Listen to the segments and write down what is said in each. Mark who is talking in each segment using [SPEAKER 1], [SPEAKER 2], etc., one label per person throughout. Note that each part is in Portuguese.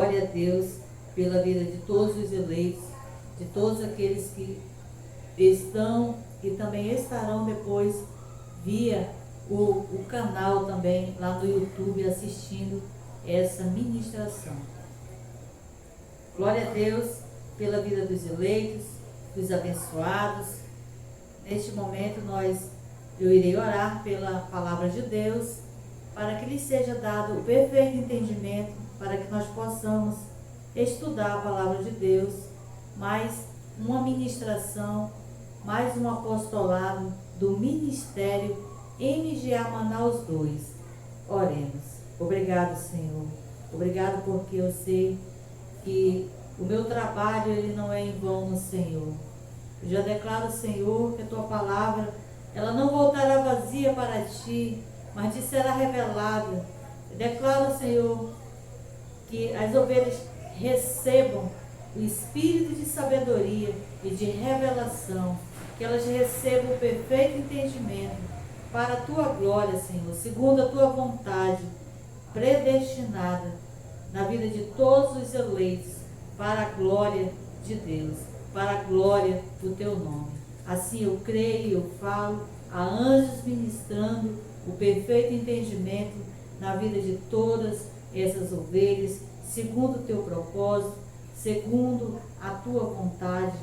[SPEAKER 1] Glória a Deus pela vida de todos os eleitos, de todos aqueles que estão e também estarão depois via o canal também lá no YouTube assistindo essa ministração. Glória a Deus pela vida dos eleitos, dos abençoados. Neste momento eu irei orar pela palavra de Deus, para que lhes seja dado o perfeito entendimento, para que nós possamos estudar a palavra de Deus, mais uma ministração, mais um apostolado do Ministério MGA Manaus 2. Oremos. Obrigado, Senhor. Obrigado porque eu sei que o meu trabalho ele não é em vão no Senhor. Eu já declaro, Senhor, que a Tua palavra ela não voltará vazia para Ti, mas Te será revelada. Eu declaro, Senhor, que as ovelhas recebam o espírito de sabedoria e de revelação, que elas recebam o perfeito entendimento para a Tua glória, Senhor, segundo a Tua vontade, predestinada na vida de todos os eleitos, para a glória de Deus, para a glória do Teu nome. Assim eu creio e eu falo, a anjos ministrando o perfeito entendimento na vida de todas essas ovelhas, segundo o Teu propósito, segundo a Tua vontade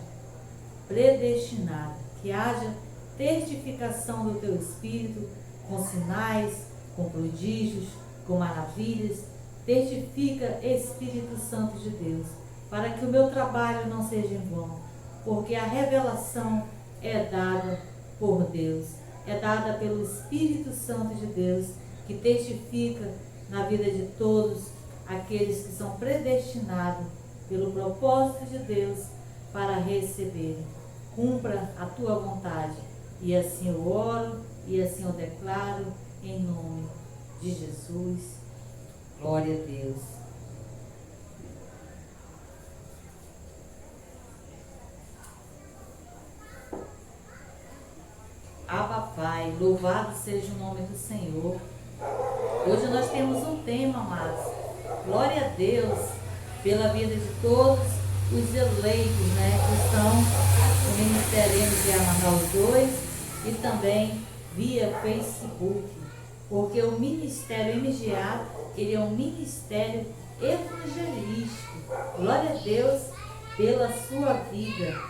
[SPEAKER 1] predestinada. Que haja testificação do Teu Espírito, com sinais, com prodígios, com maravilhas. Testifica, Espírito Santo de Deus, para que o meu trabalho não seja em vão, porque a revelação é dada por Deus, é dada pelo Espírito Santo de Deus, que testifica na vida de todos aqueles que são predestinados pelo propósito de Deus para receberem. Cumpra a Tua vontade. E assim eu oro, e assim eu declaro, em nome de Jesus. Glória a Deus. Abba Pai, louvado seja o nome do Senhor. Hoje nós temos um tema, amados. Glória a Deus pela vida de todos os eleitos, que estão no Ministério MGA Manaus 2 e também via Facebook. Porque o Ministério MGA, ele é um ministério evangelístico. Glória a Deus pela sua vida.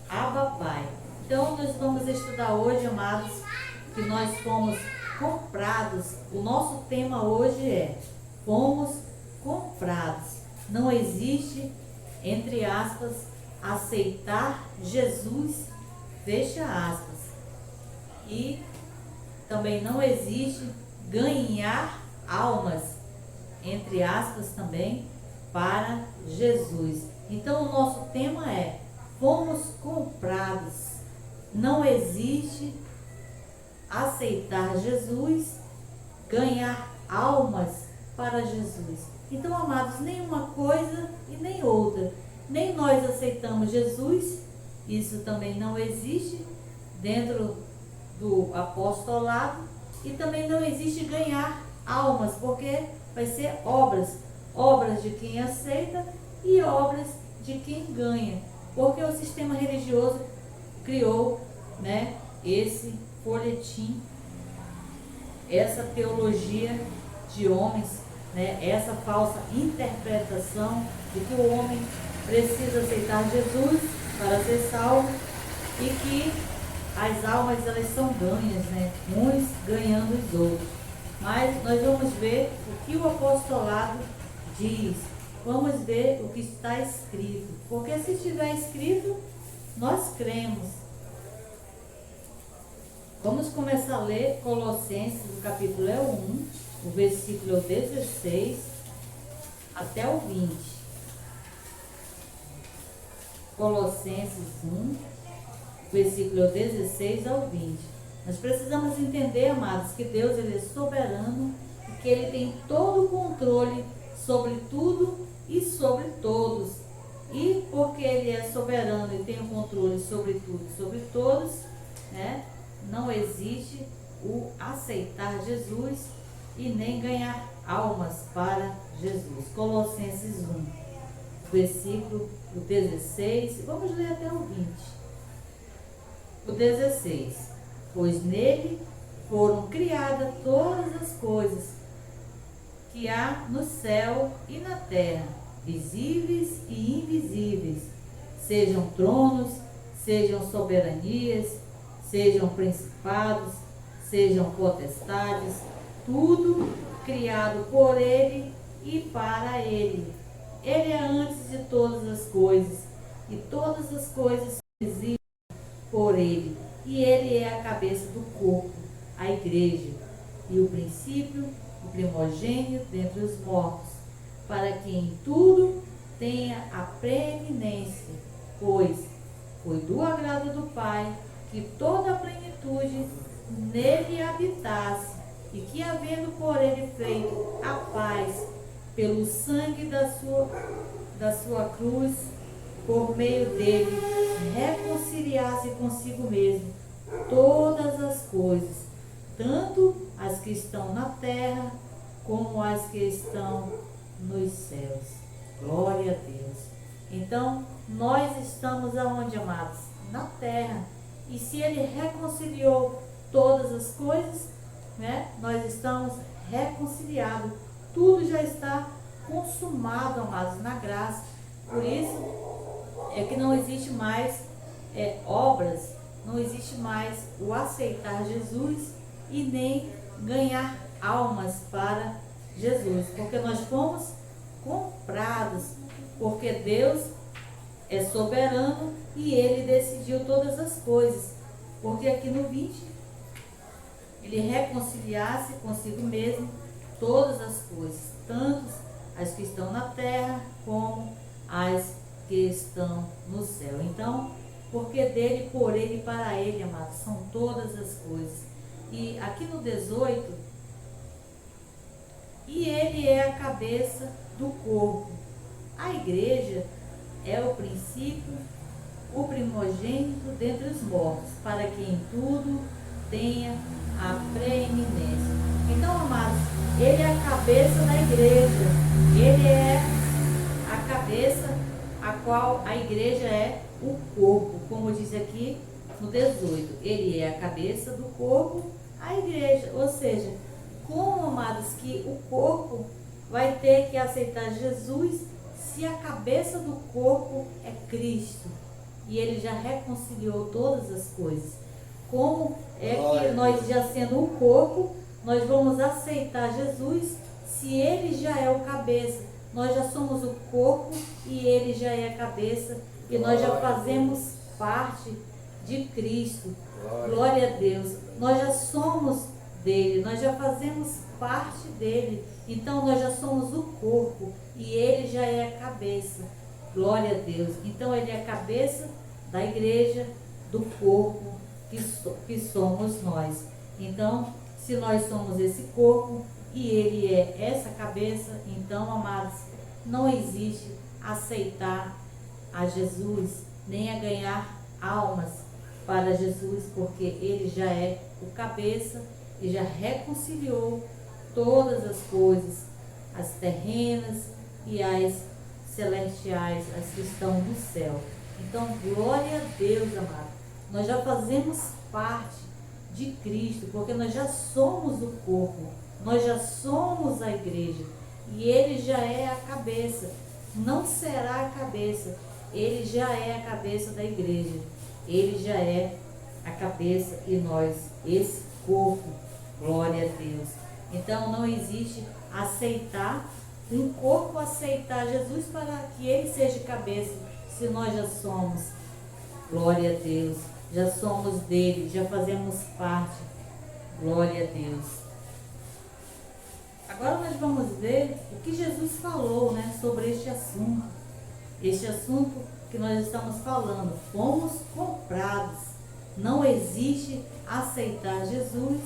[SPEAKER 1] Abba Pai. Então nós vamos estudar hoje, amados, que nós fomos comprados. O nosso tema hoje é: fomos comprados. Não existe, entre aspas, aceitar Jesus, fecha aspas. E também não existe ganhar almas, entre aspas também, para Jesus. Então o nosso tema é: fomos comprados. Não existe aceitar Jesus, ganhar almas para Jesus. Então, amados, nem uma coisa e nem outra. Nem nós aceitamos Jesus, isso também não existe dentro do apostolado, e também não existe ganhar almas, porque vai ser obras de quem aceita e obras de quem ganha, porque o sistema religioso criou, esse folhetim, essa teologia de homens, essa falsa interpretação de que o homem precisa aceitar Jesus para ser salvo e que as almas elas são ganhas, uns ganhando os outros. Mas nós vamos ver o que o apostolado diz, vamos ver o que está escrito, porque se estiver escrito, nós cremos. Vamos começar a ler Colossenses, o capítulo 1, o versículo 16 até o 20. Colossenses 1, versículo 16 ao 20. Nós precisamos entender, amados, que Deus ele é soberano e que Ele tem todo o controle sobre tudo e sobre todos. E porque Ele é soberano e tem o controle sobre tudo e sobre todos, não existe o aceitar Jesus e nem ganhar almas para Jesus. Colossenses 1, versículo o 16, vamos ler até o 20. O 16: pois nele foram criadas todas as coisas que há no céu e na terra, visíveis e invisíveis, sejam tronos, sejam soberanias, sejam principados, sejam potestades, tudo criado por ele e para ele. Ele é antes de todas as coisas, e todas as coisas existem por ele, e ele é a cabeça do corpo, a igreja, e o princípio, o primogênito dentre os mortos, para que em tudo tenha a preeminência, pois foi do agrado do Pai que toda a plenitude nele habitasse, e que, havendo por ele feito a paz pelo sangue da sua cruz, por meio dele reconciliasse consigo mesmo todas as coisas, tanto as que estão na terra como as que estão nos céus. Glória a Deus. Então, nós estamos aonde, amados? Na terra. E se ele reconciliou todas as coisas, né? Nós estamos reconciliados. Tudo já está consumado, amados, na graça. Por isso é que não existe mais obras, não existe mais o aceitar Jesus e nem ganhar almas para Jesus, porque nós fomos comprados, porque Deus é soberano e ele decidiu todas as coisas. Porque aqui no 20, ele reconciliasse consigo mesmo todas as coisas, tanto as que estão na terra como as que estão no céu. Então, porque dele, por ele e para ele, amados, são todas as coisas. E aqui no 18, e ele é a cabeça do corpo. A igreja é o princípio, o primogênito dentre os mortos, para que em tudo tenha a preeminência. Então, amados, ele é a cabeça da igreja. Ele é a cabeça a qual a igreja é o corpo, como diz aqui no 18. Ele é a cabeça do corpo, a igreja. Ou seja, como, amados, que o corpo vai ter que aceitar Jesus se a cabeça do corpo é Cristo e ele já reconciliou todas as coisas? Como é que nós, já sendo o corpo, nós vamos aceitar Jesus se ele já é o cabeça? Nós já somos o corpo e ele já é a cabeça, e nós já fazemos parte de Cristo. Glória a Deus. Nós já somos dele, nós já fazemos parte dele. Então nós já somos o corpo e ele já é a cabeça. Glória a Deus. Então ele é a cabeça da igreja, do corpo que somos nós. Então, se nós somos esse corpo e ele é essa cabeça, então, amados, não existe aceitar a Jesus, nem a ganhar almas para Jesus, porque ele já é o cabeça e já reconciliou todas as coisas, as terrenas e as celestiais, as que estão no céu. Então, glória a Deus, amado. Nós já fazemos parte de Cristo, porque nós já somos o corpo, nós já somos a igreja, e ele já é a cabeça. Não será a cabeça, ele já é a cabeça da igreja, ele já é a cabeça e nós, esse corpo. Glória a Deus. Então não existe aceitar, um corpo aceitar Jesus para que ele seja cabeça, se nós já somos. Glória a Deus. Já somos dele, já fazemos parte. Glória a Deus. Agora nós vamos ver o que Jesus falou, né, sobre este assunto. Este assunto que nós estamos falando. Fomos comprados. Não existe aceitar Jesus,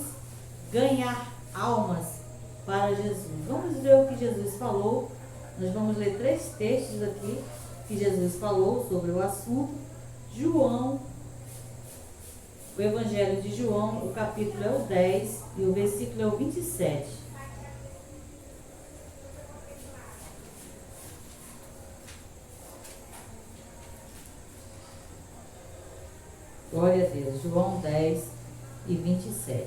[SPEAKER 1] ganhar almas para Jesus. Vamos ver o que Jesus falou. Nós vamos ler 3 textos aqui que Jesus falou sobre o assunto. João, o Evangelho de João, o capítulo é o 10 e o versículo é o 27. Glória a Deus. João 10 e 27.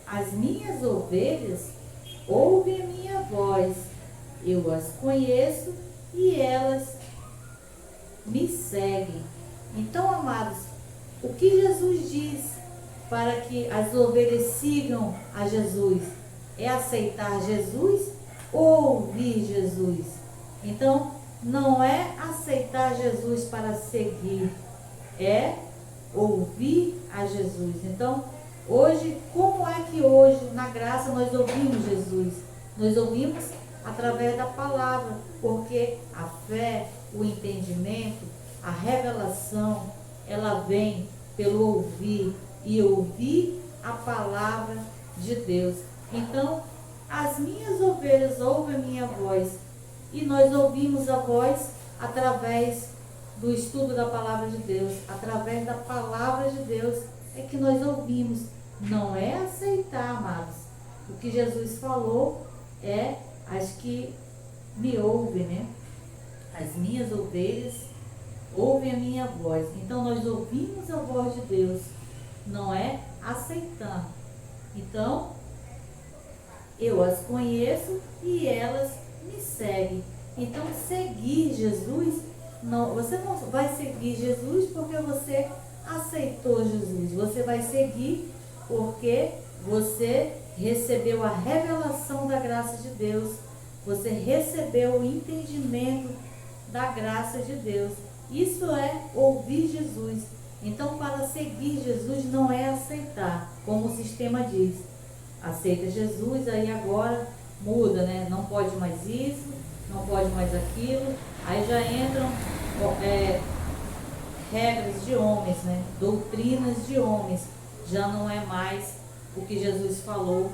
[SPEAKER 1] As minhas ovelhas ouvem a minha voz, eu as conheço e elas me seguem. Então, amados, o que Jesus diz para que as ovelhas sigam a Jesus? É aceitar Jesus ou ouvir Jesus? Então, não é aceitar Jesus para seguir, é ouvir a Jesus. Então, hoje, como é que hoje, na graça, nós ouvimos Jesus? Nós ouvimos através da palavra, porque a fé, o entendimento, a revelação, ela vem pelo ouvir, e ouvir a palavra de Deus. Então, as minhas ovelhas ouvem a minha voz, e nós ouvimos a voz através do estudo da palavra de Deus, através da palavra de Deus é que nós ouvimos. Não é aceitar, amados. O que Jesus falou é as que me ouvem, né? As minhas ovelhas ouvem a minha voz. Então nós ouvimos a voz de Deus, não é aceitar. Então, eu as conheço e elas me seguem. Então, seguir Jesus, não, você não vai seguir Jesus porque você aceitou Jesus. Você vai seguir porque você recebeu a revelação da graça de Deus. Você recebeu o entendimento da graça de Deus. Isso é ouvir Jesus. Então, para seguir Jesus não é aceitar, como o sistema diz. Aceita Jesus, aí agora muda, né? Não pode mais isso, não pode mais aquilo. Aí já entram regras de homens, né? Doutrinas de homens. Já não é mais o que Jesus falou,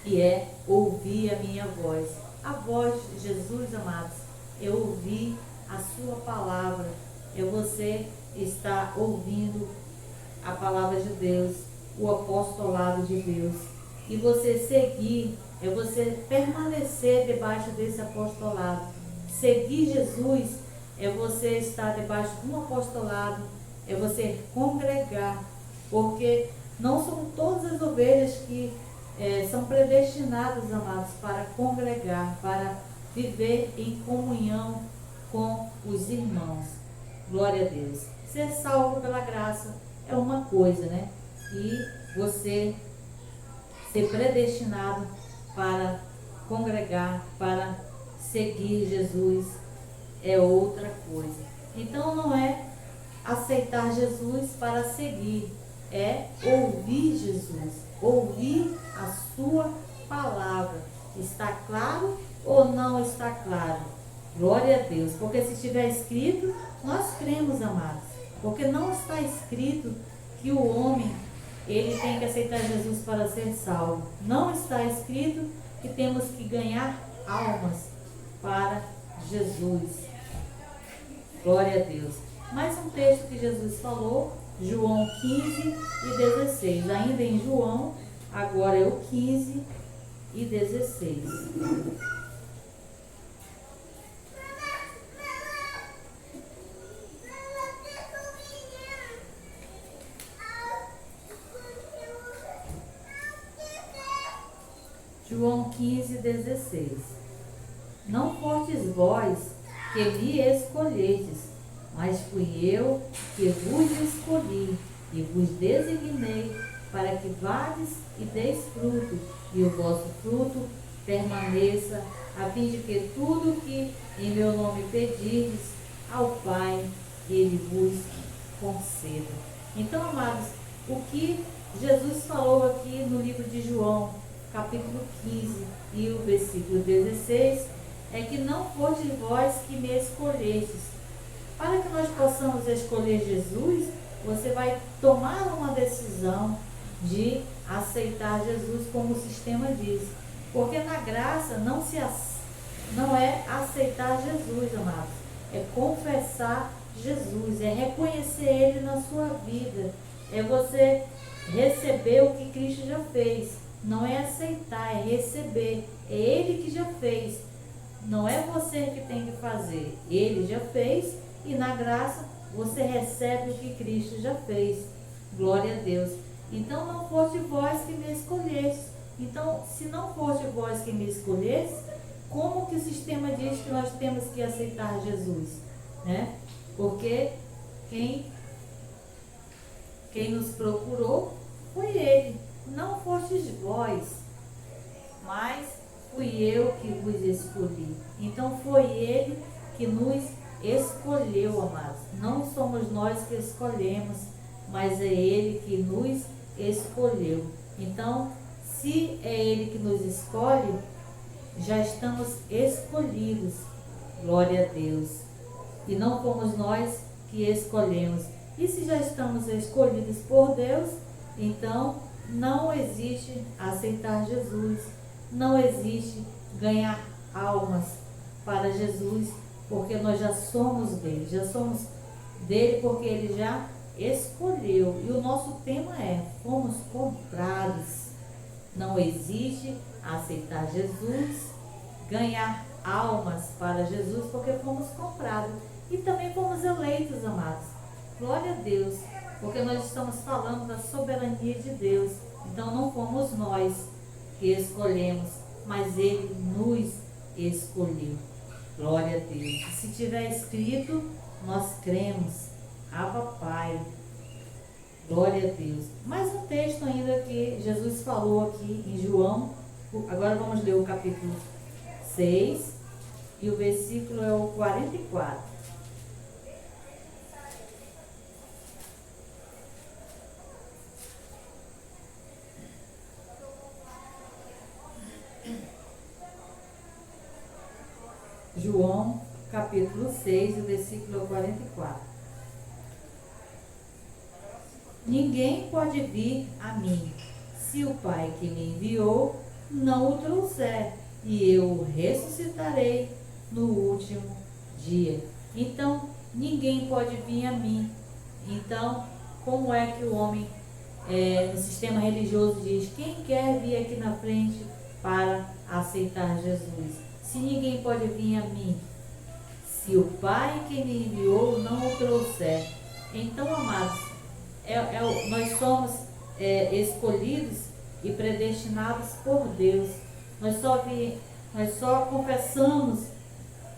[SPEAKER 1] que é ouvir a minha voz. A voz de Jesus, amados, é ouvir a sua palavra. É você estar ouvindo a palavra de Deus, o apostolado de Deus. E você seguir, é você permanecer debaixo desse apostolado. Seguir Jesus é você estar debaixo de um apostolado, é você congregar, porque não são todas as ovelhas que são predestinadas, amados, para congregar, para viver em comunhão com os irmãos. Glória a Deus. Ser salvo pela graça é uma coisa, né? E você ser predestinado para congregar, para seguir Jesus é outra coisa. Então não é aceitar Jesus para seguir, é ouvir Jesus, ouvir a sua palavra. Está claro ou não está claro? Glória a Deus, porque se estiver escrito, nós cremos, amados, porque não está escrito que o homem ele tem que aceitar Jesus para ser salvo. Não está escrito que temos que ganhar almas para Jesus. Glória a Deus. Mais um texto que Jesus falou, João 15 e 16. Ainda em João, agora é o 15 e 16. João 15, 16. Não fostes vós que me escolhestes, mas fui eu que vos escolhi e vos designei para que vades e deis fruto, e o vosso fruto permaneça, a fim de que tudo que em meu nome pedirdes ao Pai, Ele vos conceda. Então, amados, o que Jesus falou aqui no livro de João, capítulo 15 e o versículo 16, é que não fostes vós que me escolhestes. Para que nós possamos escolher Jesus, você vai tomar uma decisão de aceitar Jesus, como o sistema diz. Porque na graça não é aceitar Jesus, amados. É confessar Jesus, é reconhecer Ele na sua vida. É você receber o que Cristo já fez. Não é aceitar, é receber. É Ele que já fez. não é você que tem que fazer. Ele já fez e na graça você recebe o que Cristo já fez. Glória a Deus. Então não foste vós que me escolhestes. Então, se não foste vós que me escolhestes, como que o sistema diz que nós temos que aceitar Jesus? Né? Porque quem nos procurou foi Ele. Não fostes vós, mas fui eu que vos escolhi. Então foi Ele que nos escolheu, amados. Não somos nós que escolhemos, mas é Ele que nos escolheu. Então, se é Ele que nos escolhe, já estamos escolhidos. Glória a Deus. E não fomos nós que escolhemos. E se já estamos escolhidos por Deus, então não existe aceitar Jesus. Não existe ganhar almas para Jesus, porque nós já somos dele. Já somos dele porque ele já escolheu. E o nosso tema é: fomos comprados. Não existe aceitar Jesus, ganhar almas para Jesus, porque fomos comprados. E também fomos eleitos, amados. Glória a Deus, porque nós estamos falando da soberania de Deus. Então não fomos nós que escolhemos, mas Ele nos escolheu. Glória a Deus. E se tiver escrito, nós cremos. Abba Pai. Glória a Deus. Mais um texto ainda que Jesus falou aqui em João. Agora vamos ler o capítulo 6 e o versículo é o 44. João, capítulo 6, o versículo 44. Ninguém pode vir a mim, se o Pai que me enviou não o trouxer, e eu o ressuscitarei no último dia. Então, ninguém pode vir a mim. Então, como é que o homem, no sistema religioso, diz: quem quer vir aqui na frente para aceitar Jesus? Se ninguém pode vir a mim, se o Pai que me enviou não o trouxer. Então, amados, nós somos escolhidos e predestinados por Deus. Nós só confessamos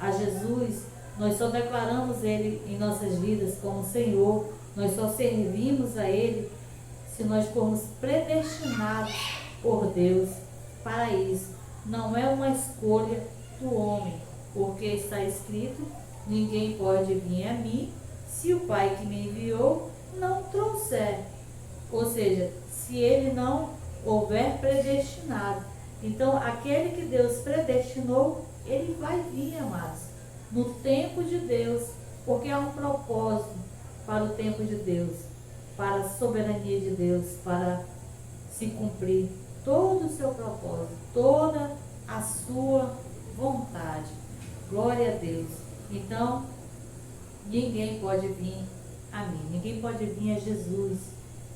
[SPEAKER 1] a Jesus, nós só declaramos Ele em nossas vidas como Senhor, nós só servimos a Ele se nós formos predestinados por Deus para isso. Não é uma escolha do homem, porque está escrito: ninguém pode vir a mim se o Pai que me enviou não trouxer. Ou seja, se ele não houver predestinado. Então, aquele que Deus predestinou, ele vai vir, amados, no tempo de Deus, porque há um propósito para o tempo de Deus, para a soberania de Deus, para se cumprir todo o seu propósito, toda a sua vontade. Glória a Deus. Então, ninguém pode vir a mim, ninguém pode vir a Jesus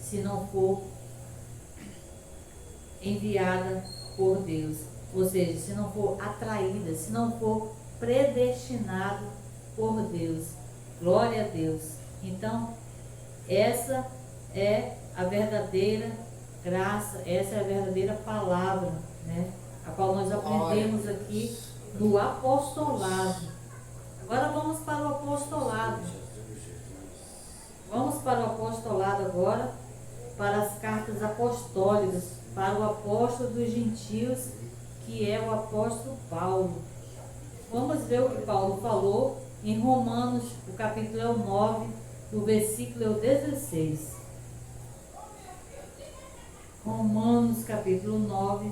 [SPEAKER 1] se não for enviada por Deus, ou seja, se não for atraída, se não for predestinado por Deus. Glória a Deus. Então, essa é a verdadeira graça, essa é a verdadeira palavra, né, a qual nós aprendemos aqui no apostolado. Agora vamos para o apostolado. Vamos para o apostolado agora, para as cartas apostólicas, para o apóstolo dos gentios, que é o apóstolo Paulo. Vamos ver o que Paulo falou em Romanos, o capítulo 9, o versículo 16. Romanos, capítulo 9,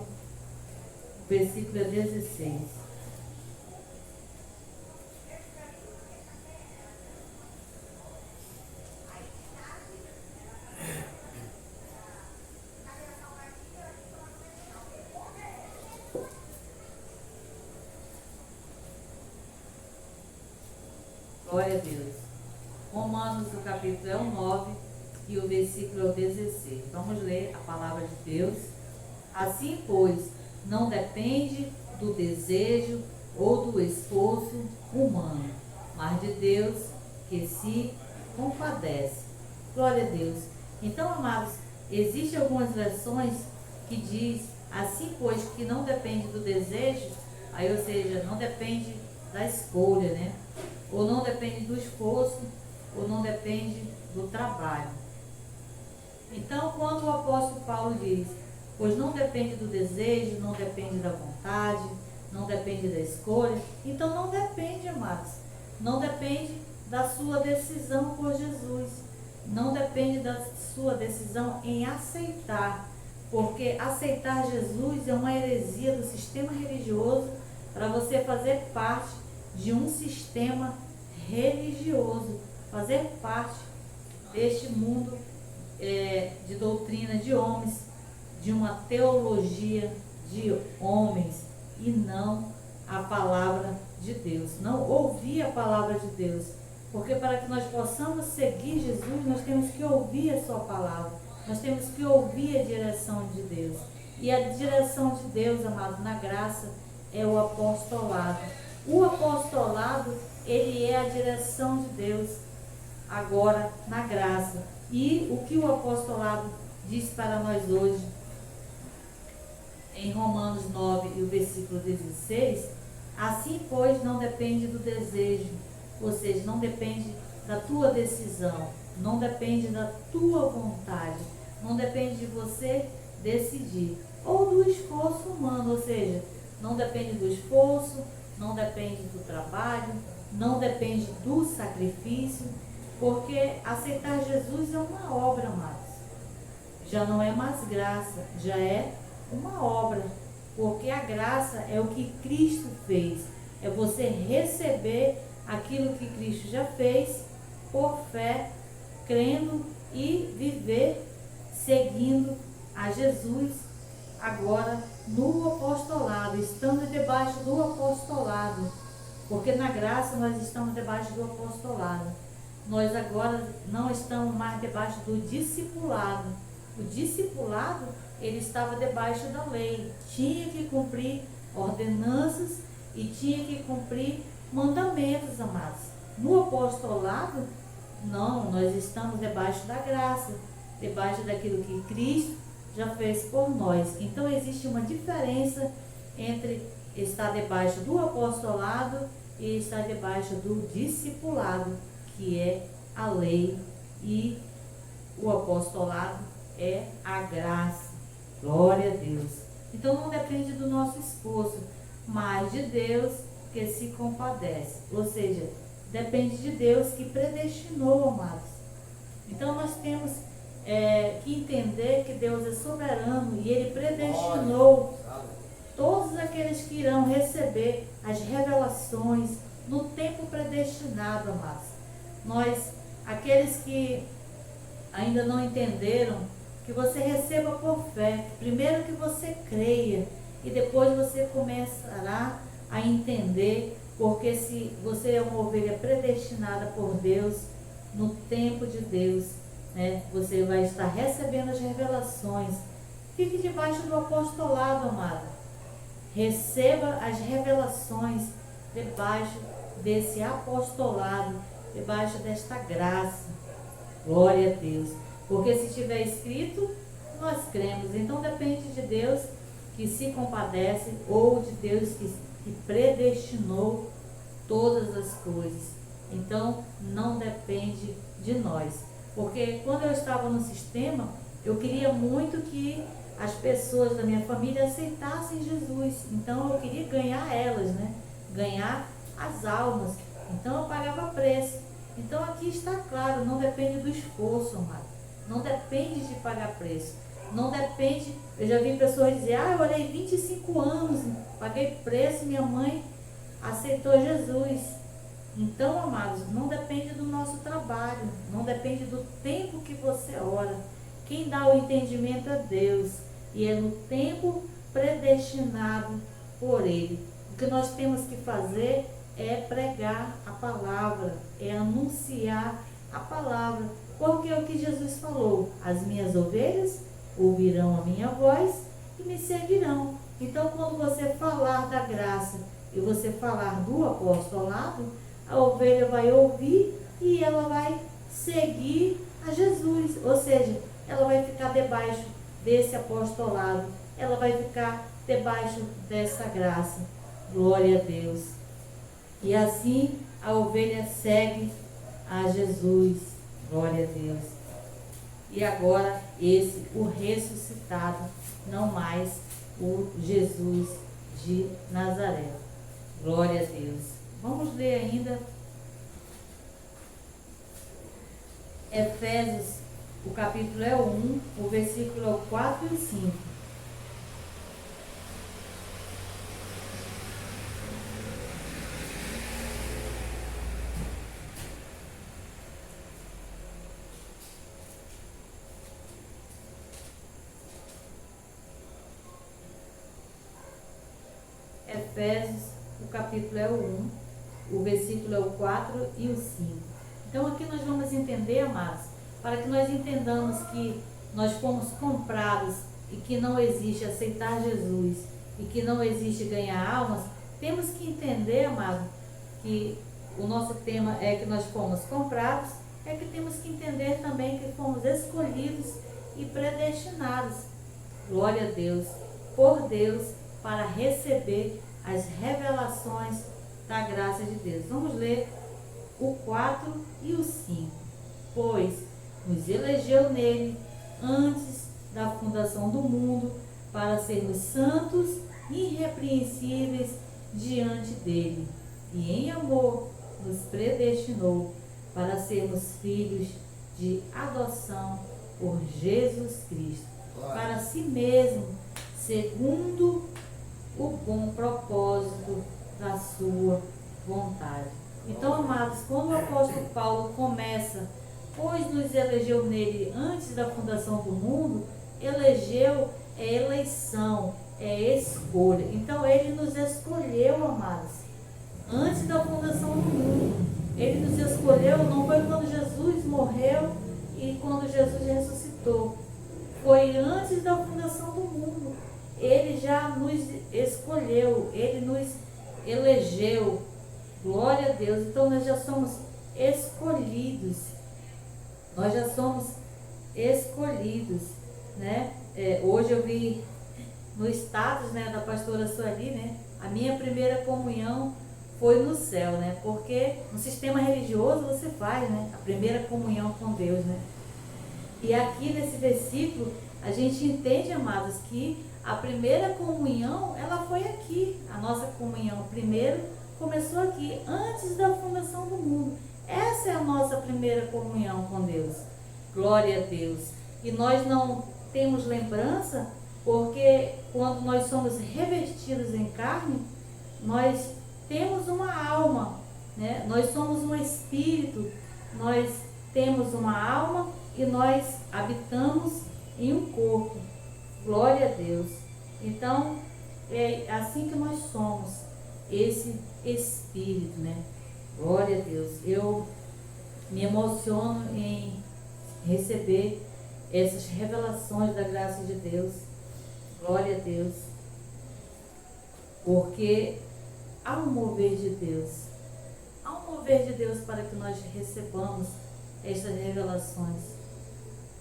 [SPEAKER 1] versículo 16. Glória a Deus. Romanos, o capítulo 9 e o versículo 16. Vamos ler a palavra de Deus. Assim, pois, não depende do desejo ou do esforço humano, mas de Deus que se compadece. Glória a Deus. Então, amados, existem algumas versões que diz assim, pois, que não depende do desejo, aí, ou seja, não depende da escolha, né? Ou não depende do esforço, ou não depende do trabalho. Então, quando o apóstolo Paulo diz, pois não depende do desejo, não depende da vontade, não depende da escolha, então não depende, amados. Não depende da sua decisão por Jesus. Não depende da sua decisão em aceitar. Porque aceitar Jesus é uma heresia do sistema religioso para você fazer parte de um sistema religioso, fazer parte deste mundo de doutrina de homens, de uma teologia de homens, e não a palavra de Deus, não ouvir a palavra de Deus, porque para que nós possamos seguir Jesus, nós temos que ouvir a sua palavra, nós temos que ouvir a direção de Deus, e a direção de Deus, amado, na graça, é o apostolado. O apostolado, ele é a direção de Deus, agora na graça. E o que o apostolado diz para nós hoje, em Romanos 9 e o versículo 16, assim, pois, não depende do desejo, ou seja, não depende da tua decisão, não depende da tua vontade, não depende de você decidir, ou do esforço humano, ou seja, não depende do esforço, não depende do trabalho, não depende do sacrifício, porque aceitar Jesus é uma obra, amados. Já não é mais graça, já é uma obra, porque a graça é o que Cristo fez, é você receber aquilo que Cristo já fez por fé, crendo e viver seguindo a Jesus agora no apostolado, estando debaixo do apostolado, porque na graça nós estamos debaixo do apostolado. Nós agora não estamos mais debaixo do discipulado. O discipulado, ele estava debaixo da lei, tinha que cumprir ordenanças e tinha que cumprir mandamentos, amados. No apostolado, não, nós estamos debaixo da graça, debaixo daquilo que Cristo já fez por nós. Então existe uma diferença entre estar debaixo do apostolado e estar debaixo do discipulado, que é a lei, e o apostolado é a graça. Glória a Deus. Então não depende do nosso esforço, mas de Deus que se compadece. Ou seja, depende de Deus que predestinou, amados. Então nós temos que entender que Deus é soberano e Ele predestinou todos aqueles que irão receber as revelações no tempo predestinado, amados. Nós, aqueles que ainda não entenderam, que você receba por fé, primeiro que você creia, e depois você começará a entender, porque se você é uma ovelha predestinada por Deus, no tempo de Deus, né, você vai estar recebendo as revelações. Fique debaixo do apostolado, amado. Receba as revelações debaixo desse apostolado, debaixo desta graça. Glória a Deus. Porque se estiver escrito, nós cremos. Então depende de Deus que se compadece, ou de Deus que predestinou todas as coisas. Então não depende de nós. Porque quando eu estava no sistema, eu queria muito que as pessoas da minha família aceitassem Jesus. Então eu queria ganhar elas, né? Ganhar as almas. Então eu pagava preço. Então aqui está claro, não depende do esforço, amado. Não depende de pagar preço. Não depende, eu já vi pessoas dizer, eu orei 25 anos, paguei preço, minha mãe aceitou Jesus. Então, amados, não depende do nosso trabalho, não depende do tempo que você ora. Quem dá o entendimento é Deus, e é no tempo predestinado por Ele. O que nós temos que fazer é pregar a palavra, é anunciar a palavra, porque é o que Jesus falou: as minhas ovelhas ouvirão a minha voz e me seguirão. Então, quando você falar da graça e você falar do apostolado, a ovelha vai ouvir e ela vai seguir a Jesus. Ou seja, ela vai ficar debaixo desse apostolado, ela vai ficar debaixo dessa graça. Glória a Deus. E assim a ovelha segue a Jesus. Glória a Deus. E agora o ressuscitado, não mais o Jesus de Nazaré. Glória a Deus. Vamos ler ainda Efésios, o capítulo é 1, o versículo é o 4 e 5. Efésios, o capítulo é o 1, o versículo é o 4 e o 5. Então aqui nós vamos entender, amados, para que nós entendamos que nós fomos comprados e que não existe aceitar Jesus e que não existe ganhar almas, temos que entender, amado, que o nosso tema é que nós fomos comprados, é que temos que entender também que fomos escolhidos e predestinados, glória a Deus, por Deus, para receber as revelações da graça de Deus. Vamos ler o 4 e o 5. Pois nos elegeu nele antes da fundação do mundo, para sermos santos e irrepreensíveis diante dele, e em amor nos predestinou para sermos filhos de adoção por Jesus Cristo, para si mesmo, segundo o bom propósito da sua vontade. Então, amados, quando o apóstolo Paulo começa, pois nos elegeu nele antes da fundação do mundo, elegeu é eleição, é escolha. Então, ele nos escolheu, amados, antes da fundação do mundo. Ele nos escolheu, não foi quando Jesus morreu e quando Jesus ressuscitou. Foi antes da fundação do mundo. Ele já nos escolheu, ele nos elegeu. Glória a Deus. Então nós já somos escolhidos. Nós já somos escolhidos, né? Hoje eu vi no status, né, da pastora Sueli, né? A minha primeira comunhão foi no céu, né? Porque no sistema religioso você faz, né, a primeira comunhão com Deus, né? E aqui nesse versículo a gente entende, amados, que a primeira comunhão, ela foi aqui. A nossa comunhão primeiro começou aqui, antes da fundação do mundo. Essa é a nossa primeira comunhão com Deus. Glória a Deus. E nós não temos lembrança, porque quando nós somos revestidos em carne, nós temos uma alma, né? Nós somos um espírito, nós temos uma alma e nós habitamos em um corpo. Glória a Deus. Então, é assim que nós somos, esse espírito, né? Glória a Deus. Eu me emociono em receber essas revelações da graça de Deus. Glória a Deus. Porque há um mover de Deus. Há um mover de Deus para que nós recebamos estas revelações.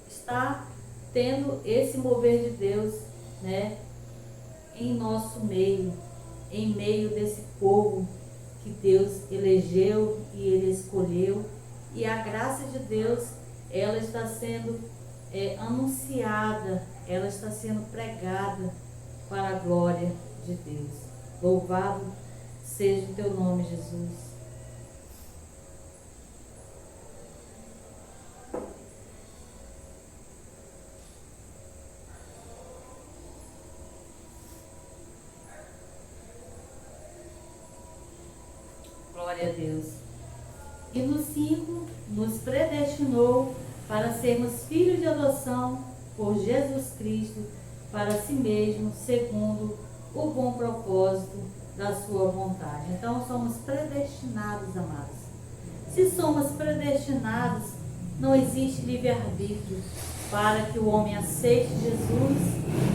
[SPEAKER 1] Está tendo esse mover de Deus, né, em nosso meio, em meio desse povo que Deus elegeu e Ele escolheu, e a graça de Deus, ela está sendo anunciada, ela está sendo pregada para a glória de Deus. Louvado seja o teu nome, Jesus. Glória a Deus. E no 5, nos predestinou para sermos filhos de adoção por Jesus Cristo, para si mesmo, segundo o bom propósito da sua vontade. Então somos predestinados, amados. Se somos predestinados, não existe livre-arbítrio para que o homem aceite Jesus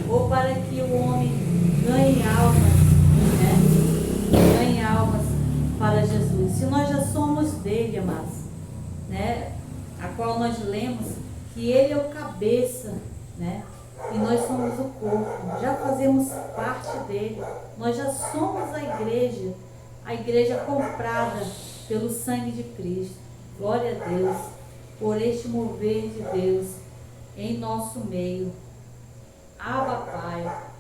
[SPEAKER 1] ou para que o homem ganhe almas, né? Ganhe amados, né? A qual nós lemos que ele é o cabeça, né? E nós somos o corpo, já fazemos parte dele, nós já somos a igreja comprada pelo sangue de Cristo. Glória a Deus, por este mover de Deus em nosso meio. Abba, Pai.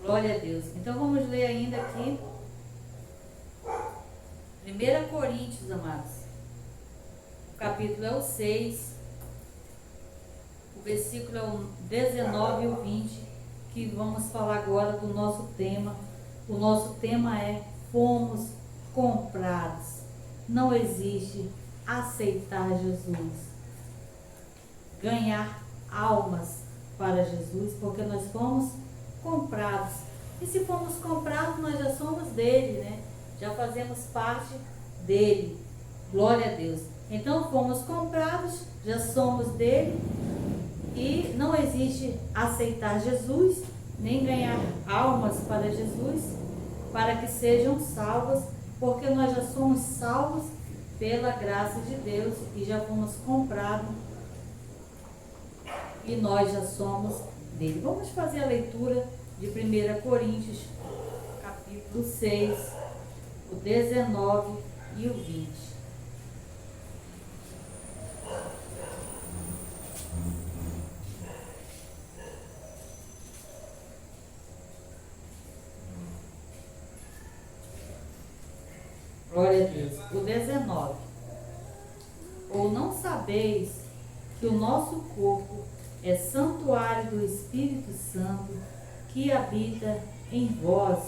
[SPEAKER 1] Glória a Deus. Então vamos ler ainda aqui 1 Coríntios, amados. O capítulo é o 6, o versículo é o 19 e o 20, que vamos falar agora do nosso tema. O nosso tema é: fomos comprados. Não existe aceitar Jesus, ganhar almas para Jesus, porque nós fomos comprados. E se fomos comprados, nós já somos dele, né? Já fazemos parte dele. Glória a Deus. Então fomos comprados, já somos dele, e não existe aceitar Jesus, nem ganhar almas para Jesus, para que sejam salvas, porque nós já somos salvos pela graça de Deus e já fomos comprados e nós já somos dele. Vamos fazer a leitura de 1 Coríntios, capítulo 6, o 19 e o 20. Glória a Deus. O 19. Ou não sabeis que o nosso corpo é santuário do Espírito Santo que habita em vós,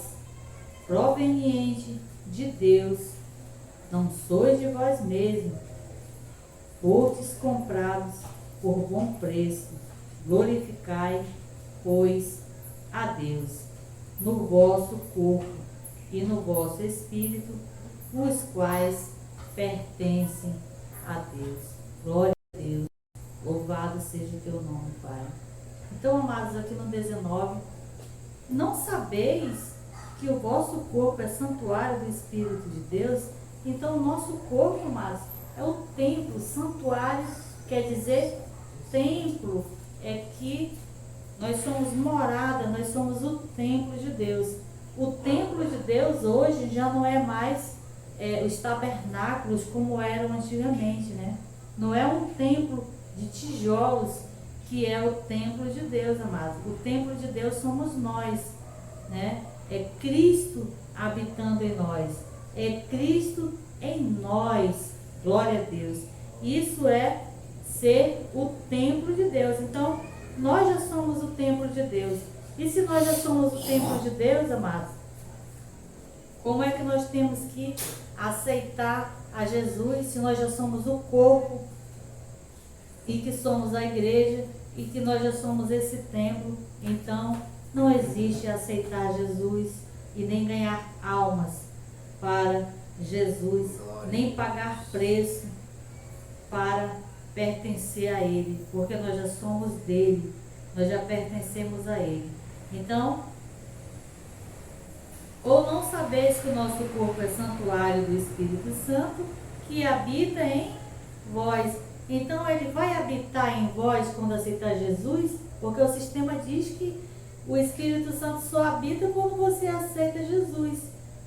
[SPEAKER 1] proveniente de Deus, não sois de vós mesmos, fostes comprados por bom preço. Glorificai, pois, a Deus no vosso corpo e no vosso espírito, os quais pertencem a Deus. Glória a Deus. Louvado seja o teu nome, Pai. Então, amados, aqui no 19, não sabeis que o vosso corpo é santuário do Espírito de Deus? Então, o nosso corpo, amados, é o templo. Santuário quer dizer templo, é que nós somos morada, nós somos o templo de Deus. O templo de Deus hoje já não é mais os tabernáculos como eram antigamente, né? Não é um templo de tijolos que é o templo de Deus, amados. O templo de Deus somos nós, né? É Cristo habitando em nós, é Cristo em nós. Glória a Deus. Isso é ser o templo de Deus. Então, nós já somos o templo de Deus. E se nós já somos o templo de Deus, amados, como é que nós temos que aceitar a Jesus se nós já somos o corpo e que somos a igreja e que nós já somos esse templo? Então, não existe aceitar Jesus e nem ganhar almas para Jesus, nem pagar preço para pertencer a Ele, porque nós já somos dele, nós já pertencemos a Ele. Então, ou não sabeis que o nosso corpo é santuário do Espírito Santo que habita em vós? Então ele vai habitar em vós quando aceitar Jesus, porque o sistema diz que o Espírito Santo só habita quando você aceita Jesus.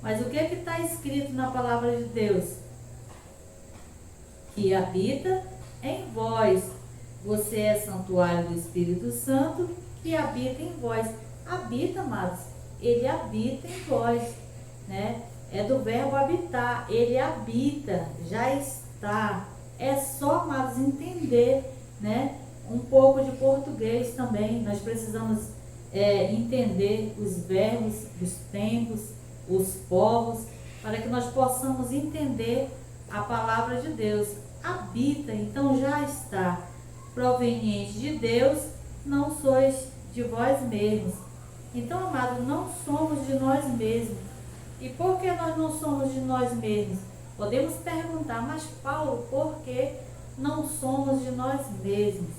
[SPEAKER 1] Mas o que é que está escrito na palavra de Deus? Que habita em vós. Você é santuário do Espírito Santo que habita em vós. Habita, amados, ele habita em vós, né? É do verbo habitar, ele habita, já está. É só, amados, entender, né? Um pouco de português também. Nós precisamos entender os verbos, os tempos, os povos, para que nós possamos entender a palavra de Deus. Habita, então já está. Proveniente de Deus, não sois de vós mesmos. Então, amado, não somos de nós mesmos. E por que nós não somos de nós mesmos? Podemos perguntar, mas Paulo, por que não somos de nós mesmos?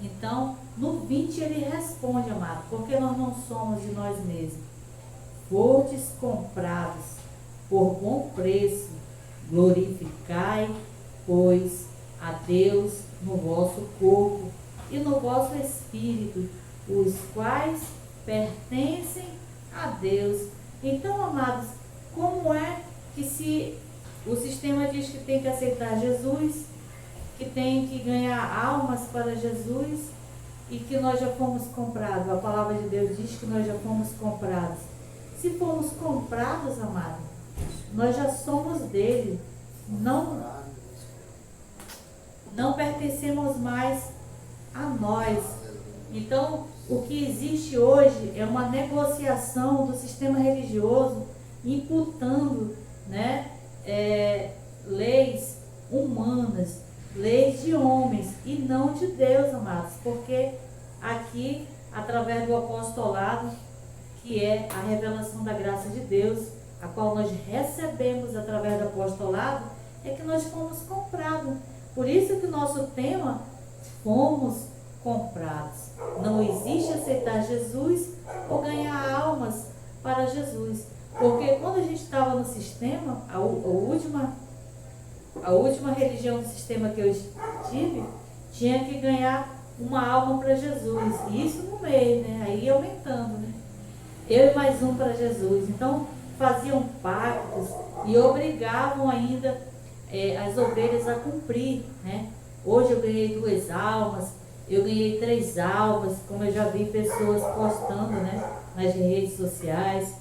[SPEAKER 1] Então, no 20 ele responde, amado, por que nós não somos de nós mesmos? fostes comprados por bom preço, glorificai, pois, a Deus no vosso corpo e no vosso espírito, os quais pertencem a Deus. Então, amados, como é que se o sistema diz que tem que aceitar Jesus, que tem que ganhar almas para Jesus e que nós já fomos comprados? A palavra de Deus diz que nós já fomos comprados. Se fomos comprados, amado, nós já somos dele. Não pertencemos mais a nós. Então, o que existe hoje é uma negociação do sistema religioso imputando, né, leis humanas, leis de homens e não de Deus, amados, porque aqui, através do apostolado, que é a revelação da graça de Deus, a qual nós recebemos através do apostolado, é que nós fomos comprados. Por isso que o nosso tema, fomos comprados. Não existe aceitar Jesus ou ganhar almas para Jesus. Porque quando a gente estava no sistema, a última religião do sistema que eu tive, tinha que ganhar uma alma para Jesus. E isso no meio, né? Aí aumentando, né? Eu e mais um para Jesus. Então, faziam pactos e obrigavam ainda as ovelhas a cumprir, né? Hoje eu ganhei 2 almas, eu ganhei 3 almas, como eu já vi pessoas postando, né, nas redes sociais,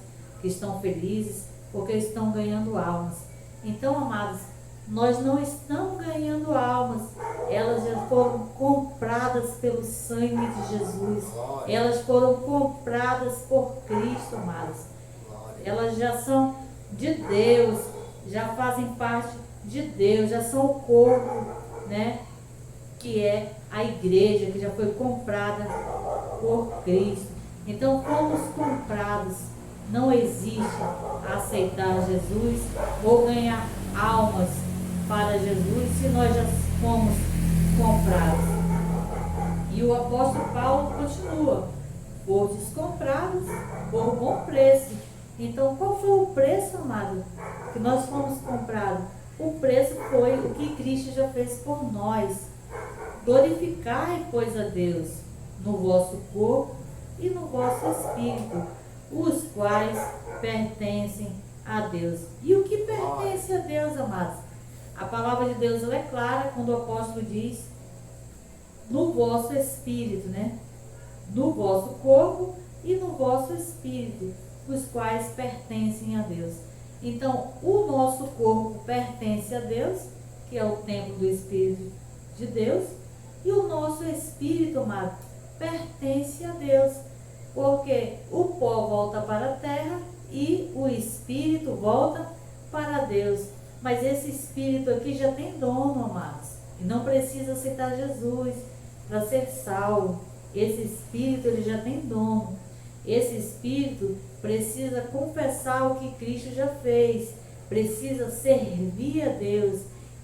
[SPEAKER 1] que estão felizes porque estão ganhando almas. Então, amados, nós não estamos ganhando almas, elas já foram compradas pelo sangue de Jesus, elas foram compradas por Cristo, amados. Elas já são de Deus, já fazem parte de Deus, já são o corpo, né, que é a igreja, que já foi comprada por Cristo. Então, fomos comprados. Não existe aceitar Jesus ou ganhar almas para Jesus se nós já fomos comprados. E o apóstolo Paulo continua: fostes comprados por bom preço. Então, qual foi o preço, amado, que nós fomos comprados? O preço foi o que Cristo já fez por nós. Glorificai, pois, a Deus no vosso corpo e no vosso espírito, os quais pertencem a Deus. E o que pertence a Deus, amados? A palavra de Deus, ela é clara quando o apóstolo diz no vosso espírito, né? No vosso corpo e no vosso espírito, os quais pertencem a Deus. Então, o nosso corpo pertence a Deus, que é o templo do Espírito de Deus, e o nosso espírito, amado, pertence a Deus, porque o pó volta para a terra e o espírito volta para Deus. Mas esse espírito aqui já tem dono, amados, e não precisa aceitar Jesus para ser salvo. Esse espírito, ele já tem dono. Esse espírito precisa confessar o que Cristo já fez, precisa servir a Deus.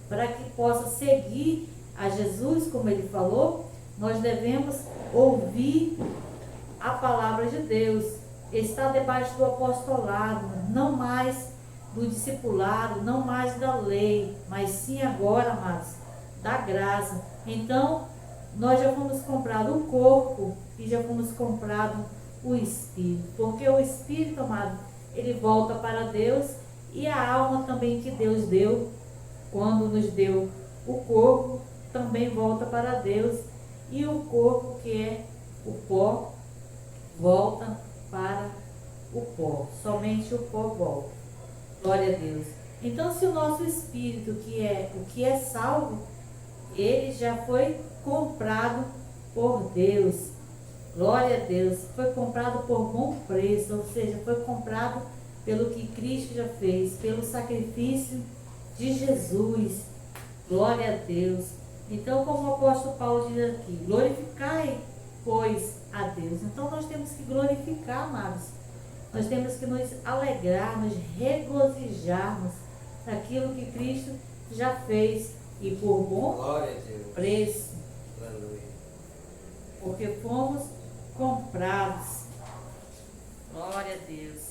[SPEAKER 1] Para que possa seguir a Jesus, como ele falou, nós devemos ouvir a palavra de Deus, estar debaixo do apostolado, não mais do discipulado, não mais da lei, mas sim agora, amados, da graça. Então, nós já fomos comprados o corpo e já fomos comprados o espírito, porque o espírito, amado, ele volta para Deus, e a alma também que Deus deu, quando nos deu o corpo, também volta para Deus, e o corpo, que é o pó, volta para o pó. Somente o pó volta. Glória a Deus. Então, se o nosso espírito, que é salvo, ele já foi comprado por Deus. Glória a Deus. Foi comprado por bom preço, ou seja, foi comprado pelo que Cristo já fez, pelo sacrifício de Jesus. Glória a Deus. Então, como o apóstolo Paulo diz aqui, glorificai, pois, a Deus. Então, nós temos que glorificar, amados. Nós temos que nos alegrar, nos regozijarmos daquilo que Cristo já fez, e por bom preço. Porque fomos comprados. Glória a Deus.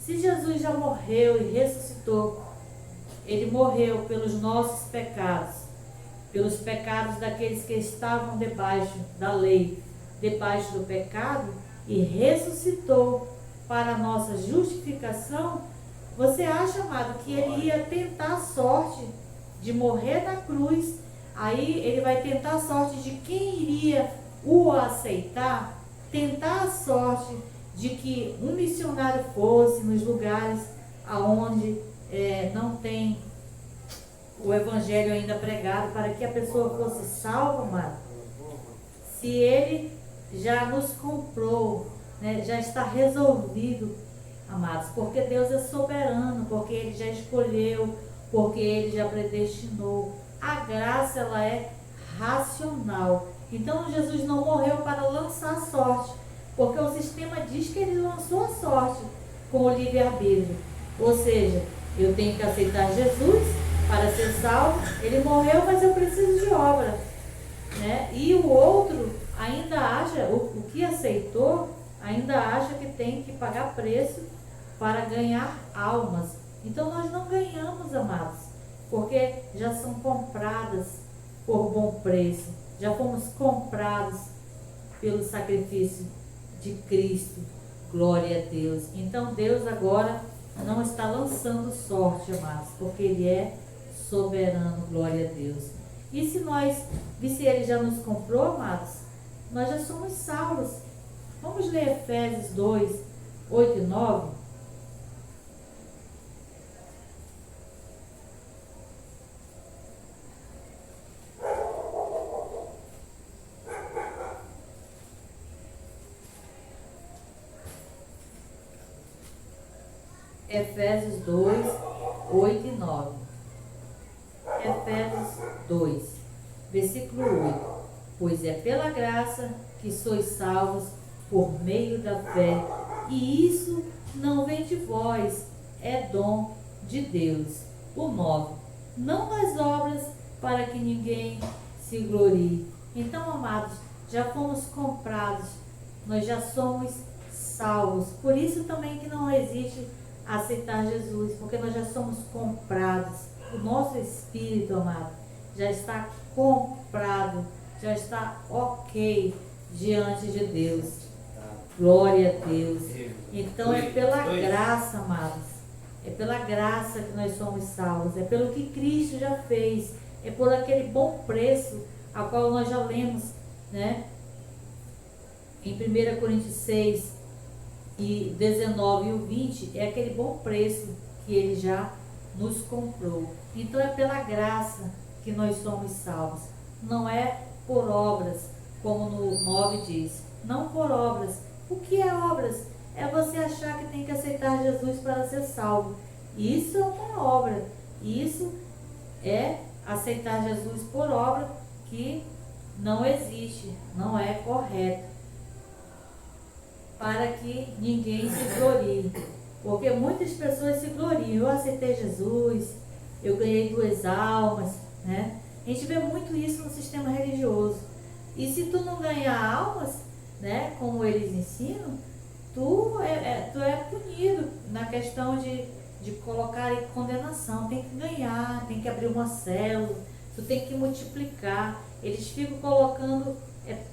[SPEAKER 1] Se Jesus já morreu e ressuscitou, ele morreu pelos nossos pecados, pelos pecados daqueles que estavam debaixo da lei, debaixo do pecado, e ressuscitou para a nossa justificação. Você acha, amado, que ele ia tentar a sorte de morrer na cruz? Aí ele vai tentar a sorte de quem iria o aceitar, tentar a sorte de que um missionário fosse nos lugares aonde não tem o evangelho ainda pregado, para que a pessoa fosse salva, amado. Se ele já nos comprou, né, já está resolvido, amados, porque Deus é soberano, porque ele já escolheu, porque ele já predestinou. A graça, ela é racional. Então Jesus não morreu para lançar a sorte, porque o sistema diz que ele lançou a sorte com o livre-arbítrio. Ou seja, eu tenho que aceitar Jesus para ser salvo. Ele morreu, mas eu preciso de obra, né? E o outro ainda acha, o que aceitou, ainda acha que tem que pagar preço para ganhar almas. Então nós não ganhamos, amados, porque já são compradas por bom preço. Já fomos comprados pelo sacrifício de Cristo. Glória a Deus. Então Deus agora não está lançando sorte, amados, porque Ele é soberano. Glória a Deus. E se Ele já nos comprou, amados, nós já somos salvos. Vamos ler Efésios 2, 8 e 9. Efésios 2, 8 e 9. Efésios 2, versículo 8. Pois é pela graça que sois salvos por meio da fé, e isso não vem de vós, é dom de Deus. O 9. Não das obras, para que ninguém se glorie. Então, amados, já fomos comprados, nós já somos salvos. Por isso também que não existe aceitar Jesus, porque nós já somos comprados. O nosso espírito, amado, já está comprado, já está ok diante de Deus. Glória a Deus. Então é pela graça, amados, é pela graça que nós somos salvos, é pelo que Cristo já fez, é por aquele bom preço a qual nós já lemos, né? Em 1 Coríntios 6 e 19 e o 20, é aquele bom preço que Ele já nos comprou. Então é pela graça que nós somos salvos, não é por obras, como no 9 diz, não por obras. O que é obras? É você achar que tem que aceitar Jesus para ser salvo. Isso é uma obra, isso é aceitar Jesus por obra, que não existe, não é correto, para que ninguém se glorie. Porque muitas pessoas se gloriam. Eu aceitei Jesus, eu ganhei 2 almas, né? A gente vê muito isso no sistema religioso. E se tu não ganhar almas, né, como eles ensinam, tu é punido na questão de colocar em condenação. Tem que ganhar, tem que abrir uma célula, tu tem que multiplicar. Eles ficam colocando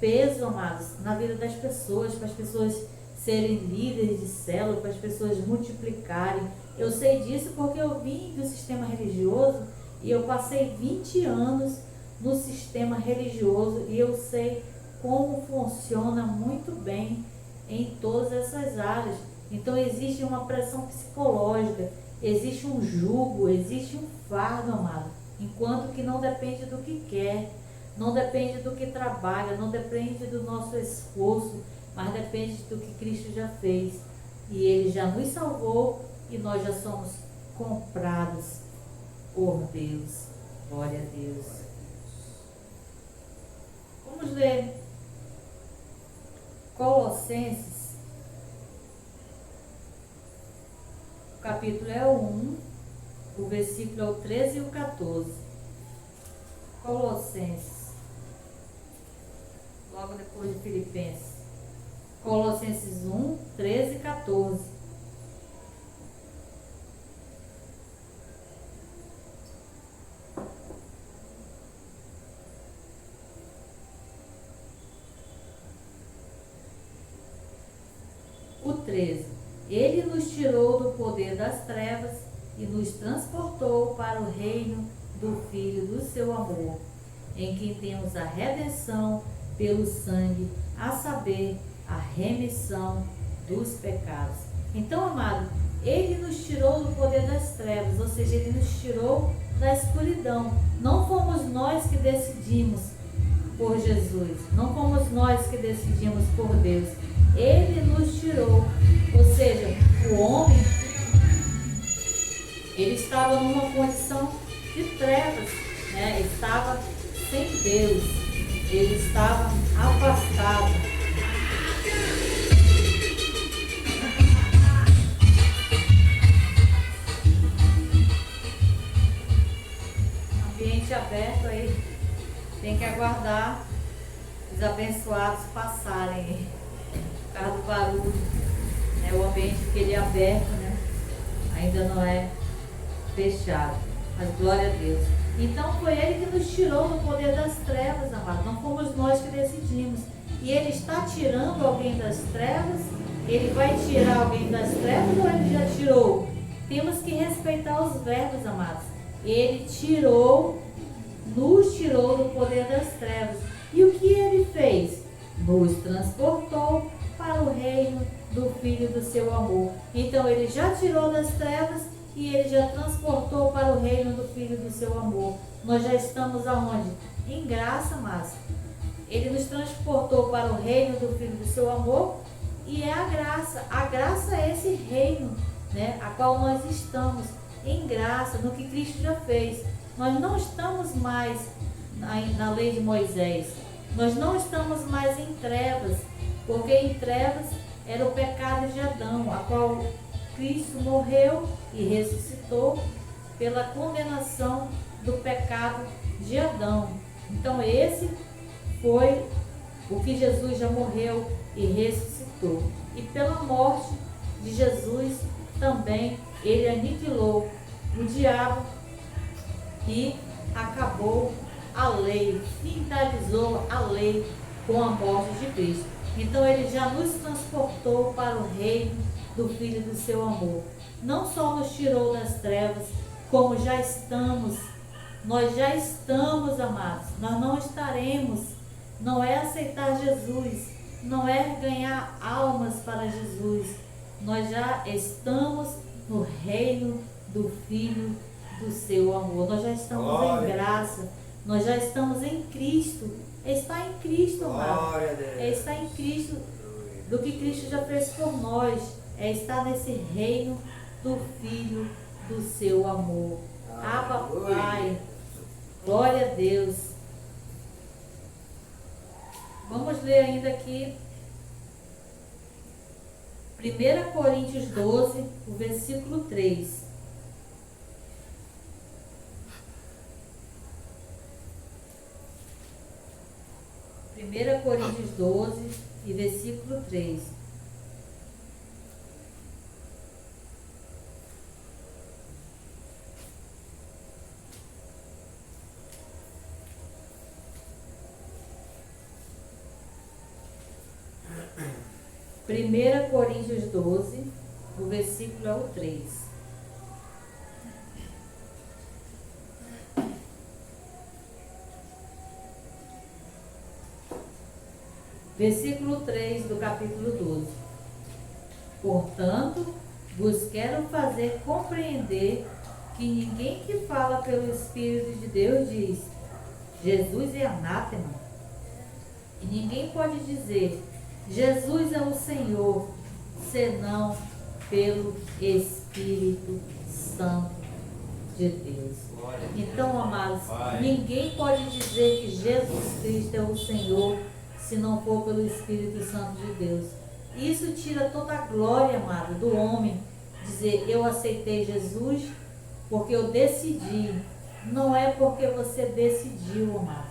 [SPEAKER 1] peso, amados, na vida das pessoas, para as pessoas serem líderes de célula, para as pessoas multiplicarem. Eu sei disso porque eu vim do sistema religioso e eu passei 20 anos no sistema religioso e eu sei como funciona muito bem em todas essas áreas. Então existe uma pressão psicológica, existe um jugo, existe um fardo, amado, enquanto que não depende do que quer, não depende do que trabalha, não depende do nosso esforço, mas depende do que Cristo já fez. E Ele já nos salvou e nós já somos comprados por Deus. Glória a Deus. Vamos ler Colossenses. O capítulo é o 1, o versículo é o 13 e o 14. Colossenses. Logo depois de Filipenses. Colossenses 1, 13 e 14. 13. Ele nos tirou do poder das trevas e nos transportou para o reino do Filho do seu amor, em quem temos a redenção pelo sangue, a saber, a remissão dos pecados. Então, amado, ele nos tirou do poder das trevas, ou seja, ele nos tirou da escuridão. Não fomos nós que decidimos por Jesus, não fomos nós que decidimos por Deus. Ele nos tirou, ou seja, o homem, ele estava numa condição de trevas, né? Estava sem Deus, ele estava afastado. Ambiente aberto aí, tem que aguardar os abençoados passarem por causa do barulho, né? O ambiente que ele é aberto, né? Ainda não é fechado, mas glória a Deus. Então foi ele que nos tirou do poder das trevas, amado. Não fomos nós que decidimos. E ele está tirando alguém das trevas? Ele vai tirar alguém das trevas ou ele já tirou? Temos que respeitar os verbos, amados. Ele tirou, nos tirou do poder das trevas. E o que ele fez? Nos transportou para o reino do Filho do seu amor. Então ele já tirou das trevas e ele já transportou para o reino do Filho do seu amor. Nós já estamos aonde? Em graça, mas ele nos transportou para o reino do Filho do seu amor e é a graça. A graça é esse reino, né, a qual nós estamos em graça, no que Cristo já fez. Nós não estamos mais na lei de Moisés. Nós não estamos mais em trevas, porque em trevas era o pecado de Adão, a qual Cristo morreu e ressuscitou pela condenação do pecado de Adão. Então esse foi o que Jesus já morreu e ressuscitou. E pela morte de Jesus também ele aniquilou o diabo e acabou a lei, finalizou a lei com a morte de Cristo. Então ele já nos transportou para o reino do Filho do seu amor. Não só nos tirou das trevas, como já estamos, nós já estamos, amados, nós não estaremos. Não é aceitar Jesus, não é ganhar almas para Jesus. Nós já estamos no reino do Filho do seu amor. Nós já estamos em graça, nós já estamos em Cristo. Está em Cristo, amado. Está em Cristo, do que Cristo já fez por nós. É estar nesse reino do Filho do seu amor. Abba, Pai. Glória a Deus. Vamos ler ainda aqui 1 Coríntios 12, o versículo 3. 1 Coríntios 12 e versículo 3. Primeira Coríntios 12, o versículo é o 3. Versículo 3 do capítulo 12. Portanto, vos quero fazer compreender que ninguém que fala pelo Espírito de Deus diz, Jesus é anátema. E ninguém pode dizer, Jesus é o Senhor, senão pelo Espírito Santo de Deus. Então, amados, ninguém pode dizer que Jesus Cristo é o Senhor, se não for pelo Espírito Santo de Deus. Isso tira toda a glória, amado, do homem. Dizer, eu aceitei Jesus porque eu decidi. Não é porque você decidiu, amado.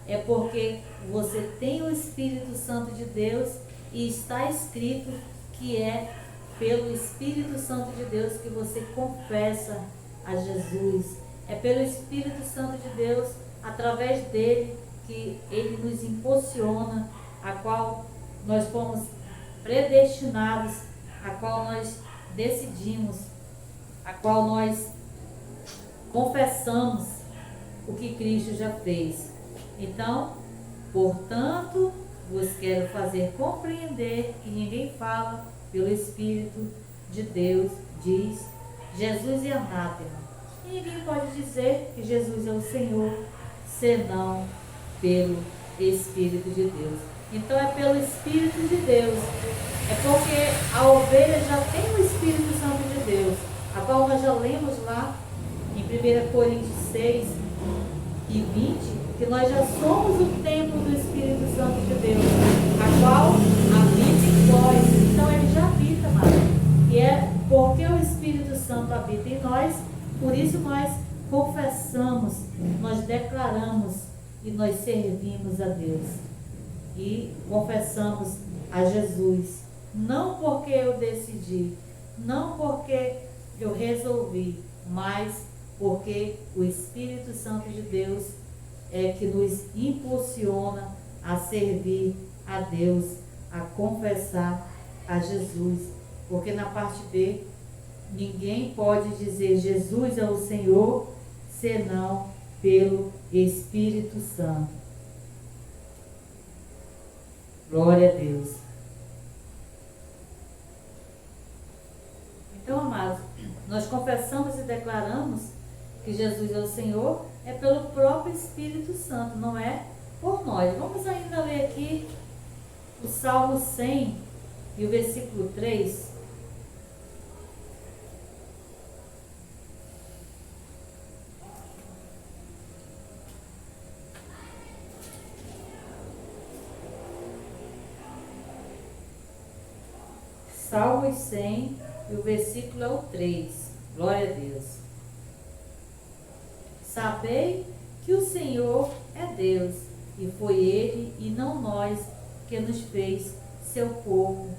[SPEAKER 1] É porque você tem o Espírito Santo de Deus e está escrito que é pelo Espírito Santo de Deus que você confessa a Jesus. É pelo Espírito Santo de Deus, através dele, que ele nos impulsiona, a qual nós fomos predestinados a qual nós decidimos, a qual nós confessamos o que Cristo já fez. Então, portanto, vos quero fazer compreender que ninguém fala pelo Espírito de Deus, diz Jesus é anátema. E ninguém pode dizer que Jesus é o Senhor, senão pelo Espírito de Deus. Então é pelo Espírito de Deus. É porque a ovelha já tem o Espírito Santo de Deus, a qual nós já lemos lá em 1 Coríntios 6 e 20, que nós já somos o templo do Espírito Santo de Deus, a qual habita em nós. Então ele já habita, mas e é porque o Espírito Santo habita em nós, por isso nós confessamos, nós declaramos e nós servimos a Deus. E confessamos a Jesus, não porque eu decidi, não porque eu resolvi, mas porque o Espírito Santo de Deus é que nos impulsiona a servir a Deus, a confessar a Jesus. Porque na parte B, ninguém pode dizer Jesus é o Senhor, senão pelo Espírito Santo. Glória a Deus. Então, amados, nós confessamos e declaramos que Jesus é o Senhor, é pelo próprio Espírito Santo, não é por nós. Vamos ainda ler aqui o Salmo 100 e o versículo 3. Salmos 100 e o versículo é o 3. Glória a Deus. Sabei que o Senhor é Deus, e foi Ele e não nós que nos fez seu povo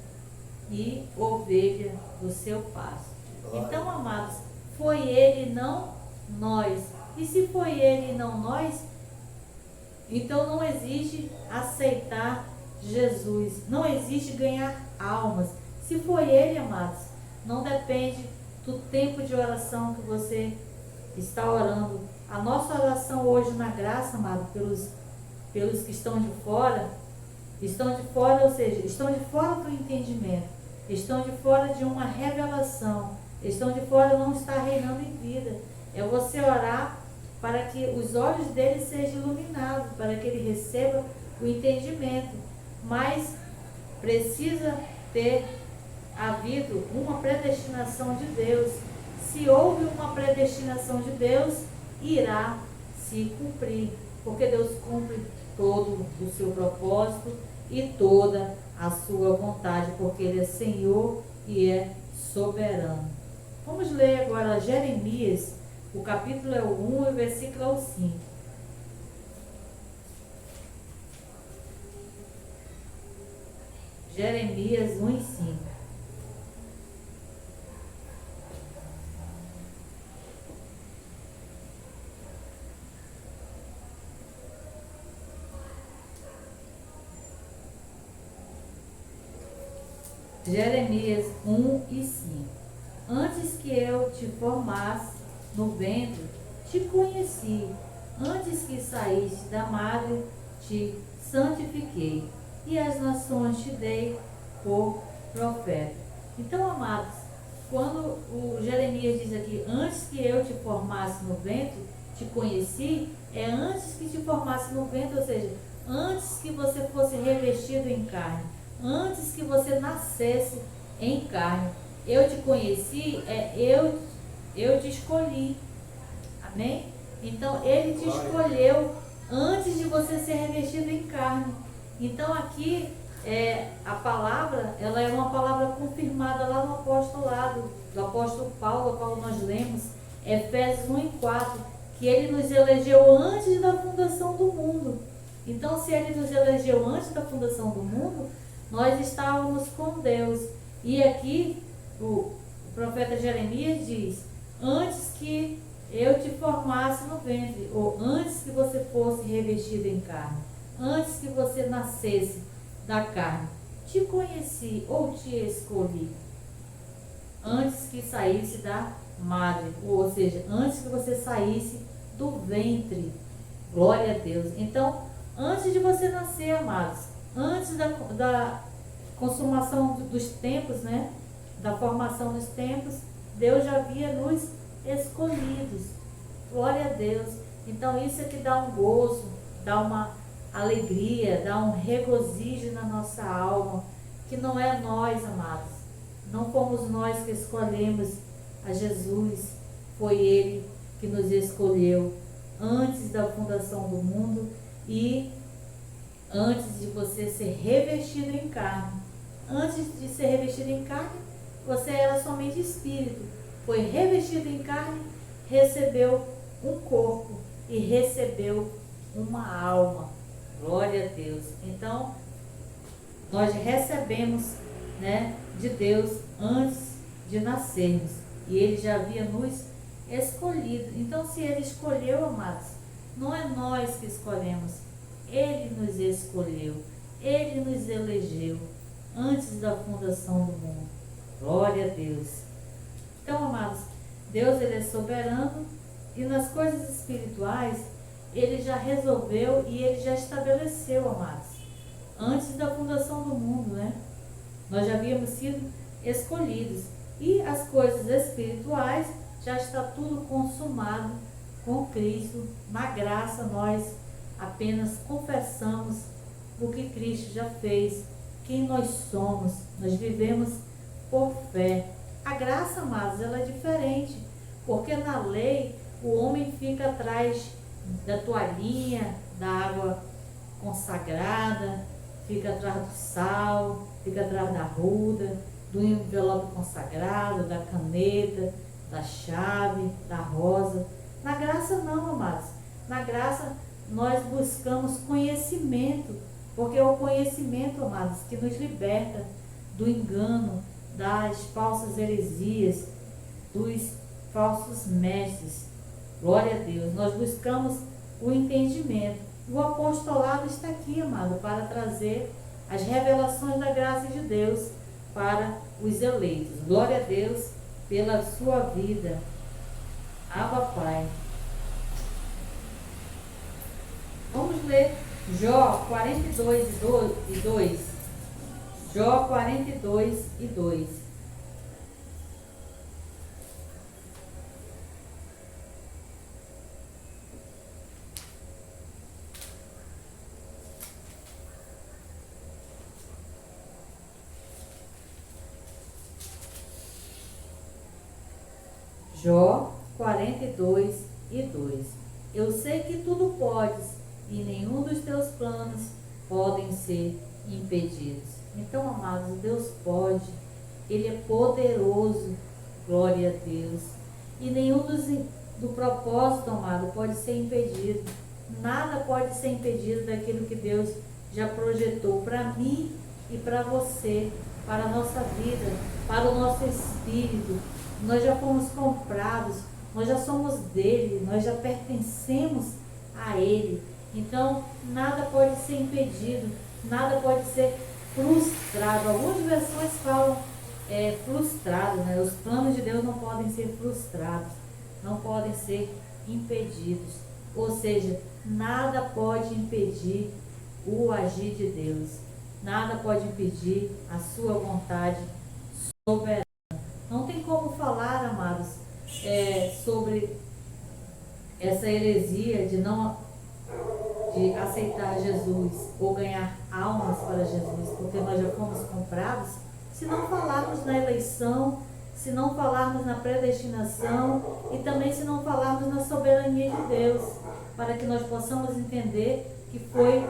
[SPEAKER 1] e ovelha do seu pasto. Então, amados, foi Ele e não nós. E se foi Ele e não nós, então não existe aceitar Jesus, não existe ganhar almas. Se foi Ele, amados, não depende do tempo de oração que você está orando. A nossa oração hoje na graça, amado, pelos que estão de fora, ou seja, estão de fora do entendimento, estão de fora de uma revelação, estão de fora não estar reinando em vida. É você orar para que os olhos dele sejam iluminados, para que ele receba o entendimento. Mas precisa ter havido uma predestinação de Deus. Se houve uma predestinação de Deus, irá se cumprir, porque Deus cumpre todo o seu propósito e toda a sua vontade, porque Ele é Senhor e é soberano. Vamos ler agora Jeremias, o capítulo é o 1 e o versículo é o 5. Jeremias 1 e 5. Jeremias 1 e 5. Antes que eu te formasse no ventre, te conheci. Antes que saísse da madre, te santifiquei. E as nações te dei por profeta. Então, amados, quando o Jeremias diz aqui, antes que eu te formasse no ventre, te conheci, é antes que te formasse no ventre, ou seja, antes que você fosse revestido em carne. Antes que você nascesse em carne, eu te conheci, eu te escolhi. Amém? Então, Ele te escolheu antes de você ser revestido em carne. Então, aqui, a palavra, ela é uma palavra confirmada lá no apostolado, do apóstolo Paulo, a qual nós lemos, Efésios 1 e 4, que Ele nos elegeu antes da fundação do mundo. Então, se Ele nos elegeu antes da fundação do mundo, nós estávamos com Deus. E aqui o profeta Jeremias diz, antes que eu te formasse no ventre, ou antes que você fosse revestido em carne, antes que você nascesse da carne, te conheci ou te escolhi. antes que saísse da madre, ou seja, antes que você saísse do ventre. Glória a Deus. Então, antes de você nascer, amados, antes da consumação dos tempos, né? Da formação dos tempos, Deus já havia nos escolhidos. Glória a Deus. Então, isso é que dá um gozo, dá uma alegria, dá um regozijo na nossa alma, que não é nós, amados. Não fomos nós que escolhemos a Jesus, foi Ele que nos escolheu antes da fundação do mundo e antes de você ser revestido em carne. Antes de ser revestido em carne, você era somente espírito. Foi revestido em carne, recebeu um corpo e recebeu uma alma. Glória a Deus. Então, nós recebemos, né, de Deus antes de nascermos. E Ele já havia nos escolhido. Então, se Ele escolheu, amados, não é nós que escolhemos. Ele nos escolheu. Ele nos elegeu antes da fundação do mundo. Glória a Deus. Então, amados, Deus, Ele é soberano e nas coisas espirituais Ele já resolveu e Ele já estabeleceu, amados, antes da fundação do mundo, né? Nós já havíamos sido escolhidos e as coisas espirituais já está tudo consumado com Cristo. Na graça nós apenas confessamos o que Cristo já fez, quem nós somos. Nós vivemos por fé. A graça, amados, ela é diferente, porque na lei o homem fica atrás da toalhinha, da água consagrada, fica atrás do sal, fica atrás da ruda, do envelope consagrado, da caneta, da chave, da rosa. Na graça não, amados. Na graça nós buscamos conhecimento, porque é o conhecimento, amados, que nos liberta do engano, das falsas heresias, dos falsos mestres. Glória a Deus. Nós buscamos o entendimento. O apostolado está aqui, amado, para trazer as revelações da graça de Deus para os eleitos. Glória a Deus pela sua vida. Abba, Pai. Vamos ler Jó 42 e 2. Jó 42 e 2. Jó 42 e 2. Eu sei que tudo podes e nenhum dos teus planos podem ser impedidos. Então, amados, Deus pode, Ele é poderoso, glória a Deus. E nenhum do propósito, amado, pode ser impedido. Nada pode ser impedido daquilo que Deus já projetou para mim e para você, para a nossa vida, para o nosso espírito. Nós já fomos comprados, nós já somos dele, nós já pertencemos a ele. Então, nada pode ser impedido, nada pode ser frustrado. Algumas versões falam frustrado, né? Os planos de Deus não podem ser frustrados, não podem ser impedidos. Ou seja, nada pode impedir o agir de Deus, nada pode impedir a sua vontade soberana. Não tem como falar, amados, sobre essa heresia de aceitar Jesus ou ganhar almas para Jesus, porque nós já fomos comprados, se não falarmos na eleição, se não falarmos na predestinação e também se não falarmos na soberania de Deus, para que nós possamos entender que foi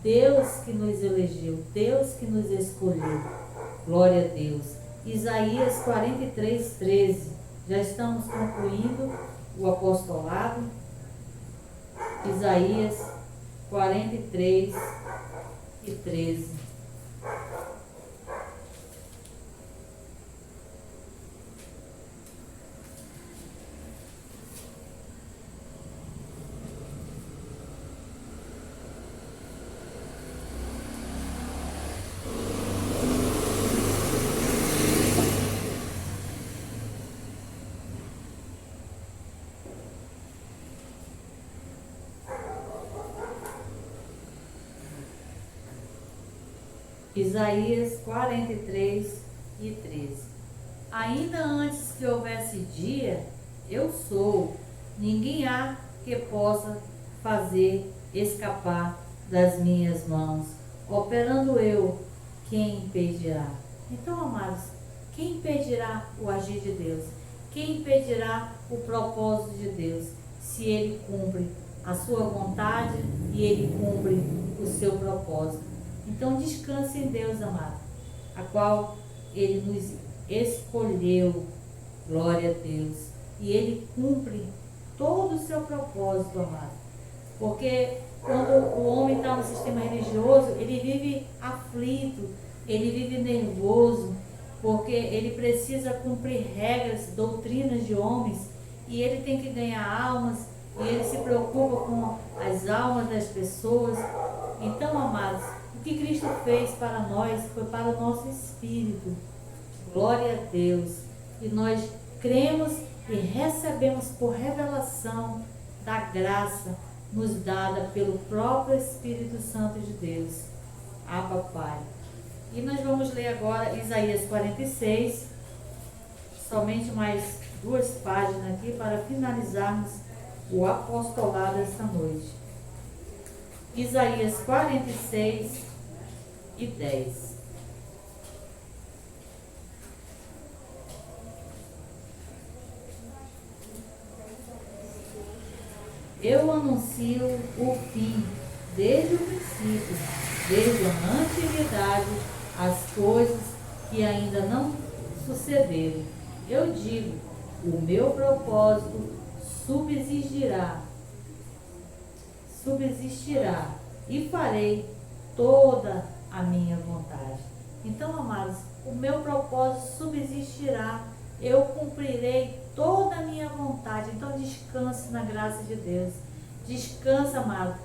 [SPEAKER 1] Deus que nos elegeu, Deus que nos escolheu. Glória a Deus. Isaías 43, 13. Já estamos concluindo o apostolado. Isaías 43 e 13. Isaías 43 e 13. Ainda antes que houvesse dia, eu sou. Ninguém há que possa fazer escapar das minhas mãos. Operando eu, quem impedirá? Então, amados, quem impedirá o agir de Deus? Quem impedirá o propósito de Deus? Se Ele cumpre a sua vontade e Ele cumpre o seu propósito. Então descanse em Deus, amado, a qual Ele nos escolheu, glória a Deus, e Ele cumpre todo o seu propósito, amado, porque quando o homem está no sistema religioso, ele vive aflito, ele vive nervoso, porque ele precisa cumprir regras, doutrinas de homens, e ele tem que ganhar almas, e ele se preocupa com as almas das pessoas. Então, amados, o que Cristo fez para nós foi para o nosso espírito. Glória a Deus. E nós cremos e recebemos por revelação da graça nos dada pelo próprio Espírito Santo de Deus. Abba, Pai. E nós vamos ler agora Isaías 46, somente mais 2 páginas aqui para finalizarmos o apostolado esta noite. Isaías 46 e 10. Eu anuncio o fim desde o princípio, desde a antiguidade, as coisas que ainda não sucederam. Eu digo, o meu propósito subsistirá e farei toda a minha vontade. Então, amados, o meu propósito subsistirá, eu cumprirei toda a minha vontade. Então descanse na graça de Deus, descansa, amado,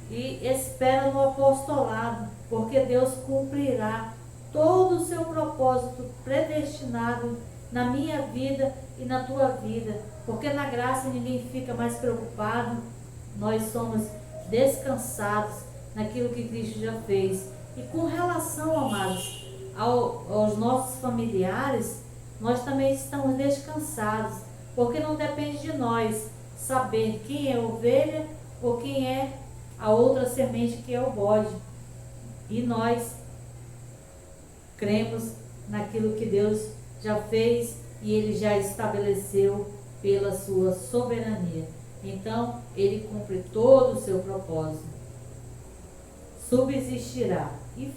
[SPEAKER 1] e espera no apostolado, porque Deus cumprirá todo o seu propósito predestinado na minha vida e na tua vida, porque na graça ninguém fica mais preocupado, nós somos descansados naquilo que Cristo já fez. E com relação, amados, aos nossos familiares, nós também estamos descansados, porque não depende de nós saber quem é a ovelha ou quem é a outra semente que é o bode. E nós cremos naquilo que Deus já fez e Ele já estabeleceu pela sua soberania. Então, Ele cumpre todo o seu propósito. Subsistirá e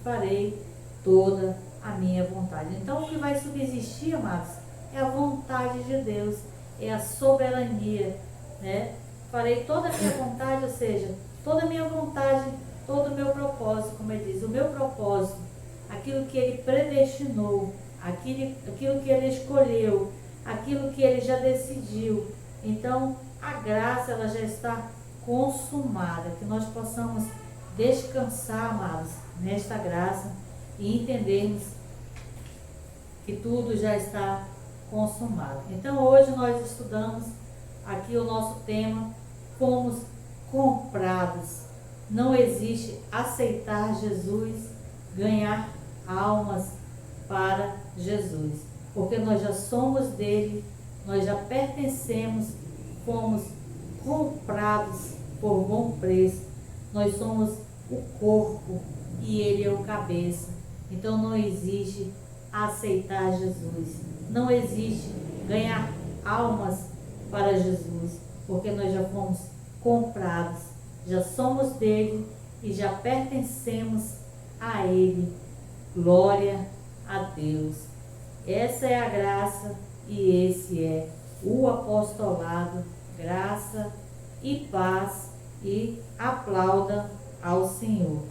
[SPEAKER 1] farei toda a minha vontade. Então, o que vai subsistir, amados, é a vontade de Deus, é a soberania, né? Farei toda a minha vontade, ou seja, toda a minha vontade, todo o meu propósito, como ele diz, o meu propósito, aquilo que Ele predestinou, aquilo que Ele escolheu, aquilo que Ele já decidiu. Então, a graça, ela já está consumada, que nós possamos descansar, amados, nesta graça e entendermos que tudo já está consumado. Então, hoje nós estudamos aqui o nosso tema, fomos comprados. Não existe aceitar Jesus, ganhar almas para Jesus, porque nós já somos dele, nós já pertencemos, fomos comprados por bom preço, nós somos o corpo e ele é o cabeça. Então não existe aceitar Jesus, não existe ganhar almas para Jesus, porque nós já fomos comprados, já somos dele e já pertencemos a ele. Glória a Deus. Essa é a graça e esse é o apostolado. Graça e paz, e aplauda ao Senhor.